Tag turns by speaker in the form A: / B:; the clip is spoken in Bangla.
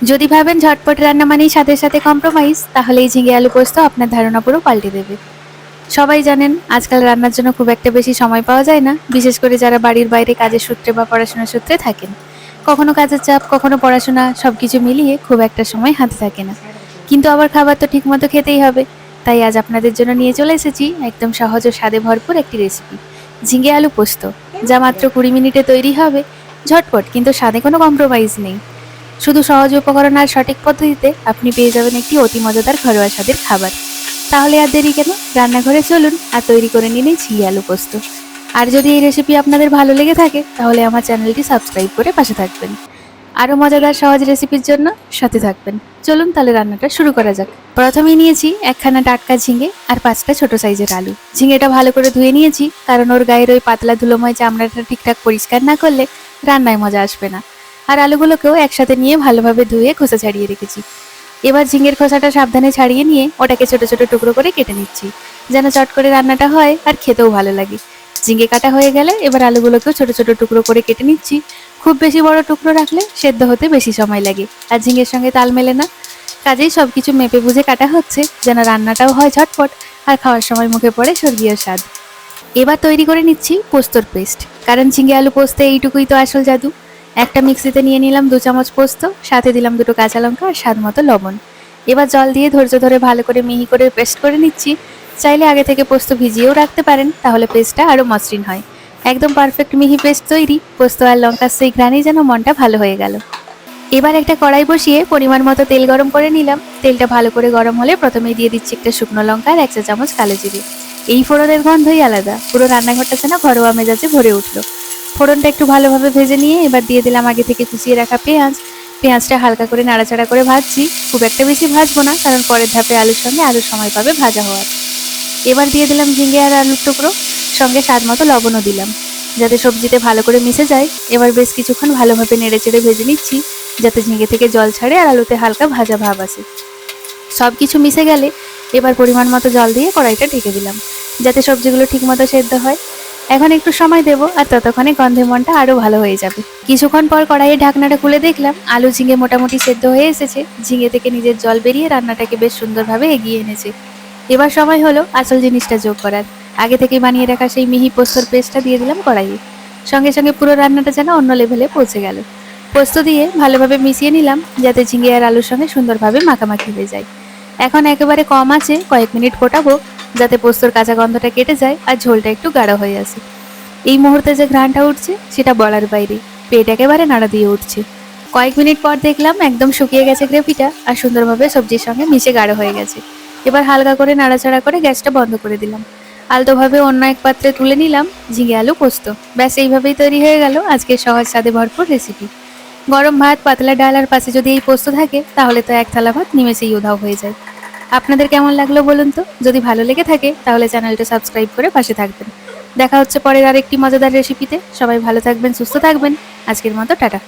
A: যদি ভাবেন ঝটপট রান্না মানেই স্বাদের সাথে কম্প্রোমাইজ, তাহলে এই ঝিঙে আলু পোস্ত আপনার ধারণা পুরো পাল্টে দেবে। সবাই জানেন আজকাল রান্নার জন্য খুব একটা বেশি সময় পাওয়া যায় না, বিশেষ করে যারা বাড়ির বাইরে কাজের সূত্রে বা পড়াশোনার সূত্রে থাকেন। কখনো কাজের চাপ, কখনো পড়াশোনা, সবকিছু মিলিয়ে খুব একটা সময় হাতে থাকে না। কিন্তু আবার খাবার তো ঠিকমতো খেতেই হবে। তাই আজ আপনাদের জন্য নিয়ে চলে এসেছি একদম সহজ ও স্বাদে ভরপুর একটি রেসিপি, ঝিঙে আলু পোস্ত, যা মাত্র 20 মিনিটে তৈরি হবে। ঝটপট, কিন্তু স্বাদে কোনো কম্প্রোমাইজ নেই। শুধু সহজ উপকরণ আর সঠিক পদ্ধতিতে আপনি পেয়ে যাবেন একটি অতি মজাদার ঘরোয়া স্বাদের খাবার। তাহলে আর দেরি কেন, রান্নাঘরে চলুন আর তৈরি করে নিন এই ঝিঙে আলু পোস্ত। আর যদি এই রেসিপি আপনাদের ভালো লেগে থাকে, তাহলে আমার চ্যানেলটি সাবস্ক্রাইব করে পাশে থাকবেন। আরও মজাদার সহজ রেসিপির জন্য সাথে থাকবেন। চলুন তাহলে রান্নাটা শুরু করা যাক। প্রথমেই নিয়েছি একখানা টাটকা ঝিঙে আর 5টা ছোট সাইজের আলু। ঝিঙেটা ভালো করে ধুয়ে নিয়েছি, কারণ ওর গায়ের ওই পাতলা ধুলোময় চামড়াটা ঠিকঠাক পরিষ্কার না করলে রান্নায় মজা আসবে না। আর আলুগুলোকেও একসাথে নিয়ে ভালোভাবে ধুয়ে খোসা ছাড়িয়ে রেখেছি। এবার ঝিঙের খোসাটা সাবধানে ছাড়িয়ে নিয়ে ওটাকে ছোট ছোট টুকরো করে কেটে নিচ্ছি, যেন চট করে রান্নাটা হয় আর খেতেও ভালো লাগে। ঝিঙে কাটা হয়ে গেলে এবার আলুগুলোকেও ছোট ছোট টুকরো করে কেটে নিচ্ছি। খুব বেশি বড় টুকরো রাখলে সেদ্ধ হতে বেশি সময় লাগে আর ঝিঙের সঙ্গে তাল মেলে না। কাজেই সবকিছু মেপে বুঝে কাটা হচ্ছে, যেন রান্নাটাও হয় ঝটপট আর খাওয়ার সময় মুখে পড়ে স্বর্গীয় স্বাদ। এবার তৈরি করে নিচ্ছি পোস্তর পেস্ট, কারণ ঝিঙে আলু পোস্তে এইটুকুই তো আসল জাদু। একটা মিক্সিতে নিয়ে নিলাম 2 চামচ পোস্ত, সাথে দিলাম 2টো কাঁচা লঙ্কা আর স্বাদ মতো লবণ। এবার জল দিয়ে ধৈর্য ধরে ভালো করে মিহি করে পেস্ট করে নিচ্ছি। চাইলে আগে থেকে পোস্ত ভিজিয়েও রাখতে পারেন, তাহলে পেস্টটা আরও মসৃণ হয়। একদম পারফেক্ট মিহি পেস্ট তৈরি। পোস্ত আর লঙ্কার সেই ঘ্রাণেই যেন মনটা ভালো হয়ে গেল। এবার একটা কড়াই বসিয়ে পরিমাণ মতো তেল গরম করে নিলাম। তেলটা ভালো করে গরম হলে প্রথমেই দিয়ে দিচ্ছি একটা শুকনো লঙ্কা আর 1 চা চামচ কালো জিরে। এই ফোড়নের গন্ধই আলাদা, পুরো রান্নাঘরটা যেন ঘরোয়া মেজাজে ভরে উঠলো। ফোড়নটা একটু ভালোভাবে ভেজে নিয়ে এবার দিয়ে দিলাম আগে থেকে কুচিয়ে রাখা পেঁয়াজ। পেঁয়াজটা হালকা করে নাড়াচাড়া করে ভাজছি, খুব একটা বেশি ভাজবো না, কারণ পরের ধাপে আলুর সঙ্গে আরও সময় পাবে ভাজা হওয়ার। এবার দিয়ে দিলাম ঝিঙে আর আলুর টুকরো, সঙ্গে স্বাদ মতো লবণও দিলাম, যাতে সবজিতে ভালো করে মিশে যায়। এবার বেশ কিছুক্ষণ ভালোভাবে নেড়েচেড়ে ভেজে নিচ্ছি, যাতে ঝিঙে থেকে জল ছাড়ে আর আলুতে হালকা ভাজা ভাব আসে। সব কিছু মিশে গেলে এবার পরিমাণ মতো জল দিয়ে কড়াইটা ঢেকে দিলাম, যাতে সবজিগুলো ঠিকমতো সেদ্ধ হয়। এখন একটু সময় দেব, আর ততক্ষণে গন্ধে মনটা আরও ভালো হয়ে যাবে। কিছুক্ষণ পর কড়াইয়ের ঢাকনাটা খুলে দেখলাম আলু ঝিঙে মোটামুটি সেদ্ধ হয়ে এসেছে। ঝিঙে থেকে নিজের জল বেরিয়ে রান্নাটাকে বেশ সুন্দরভাবে এগিয়ে এনেছে। এবার সময় হলো আসল জিনিসটা যোগ করার। আগে থেকে বানিয়ে রাখা সেই মিহি পোস্তর পেস্টটা দিয়ে দিলাম কড়াইয়ে। সঙ্গে সঙ্গে পুরো রান্নাটা যেন অন্য লেভেলে পৌঁছে গেল। পোস্ত দিয়ে ভালোভাবে মিশিয়ে নিলাম, যাতে ঝিঙে আর আলুর সঙ্গে সুন্দরভাবে মাখামাখি হয়ে যায়। এখন একেবারে কম আছে কয়েক মিনিট ফোটাবো, যাতে পোস্তর কাঁচা গন্ধটা কেটে যায় আর ঝোলটা একটু গাঢ় হয়ে আসে। এই মুহূর্তে যে ঘ্রাণটা উঠছে সেটা বলার বাইরে, পেট একেবারে নাড়া দিয়ে উঠছে। কয়েক মিনিট পর দেখলাম একদম শুকিয়ে গেছে গ্রেভিটা আর সুন্দরভাবে সবজির সঙ্গে মিশে গাঢ় হয়ে গেছে। এবার হালকা করে নাড়াচাড়া করে গ্যাসটা বন্ধ করে দিলাম। আলতোভাবে অন্য এক পাত্রে তুলে নিলাম ঝিঙে আলু পোস্ত। ব্যাস এইভাবেই তৈরি হয়ে গেল আজকের সহজ স্বাদে ভরপুর রেসিপি। গরম ভাত, পাতলা ডাল আর পাশে যদি এই পোস্ত থাকে, তাহলে তো এক থালা ভাত নিমেষেই উধাও হয়ে যায়। আপনাদের কেমন লাগলো বলুন তো? যদি ভালো লেগে থাকে তাহলে চ্যানেলটা সাবস্ক্রাইব করে পাশে থাকবেন। দেখা হচ্ছে পরের আরেকটি মজাদার রেসিপিতে। সবাই ভালো থাকবেন, সুস্থ থাকবেন। আজকের মতো টাটা।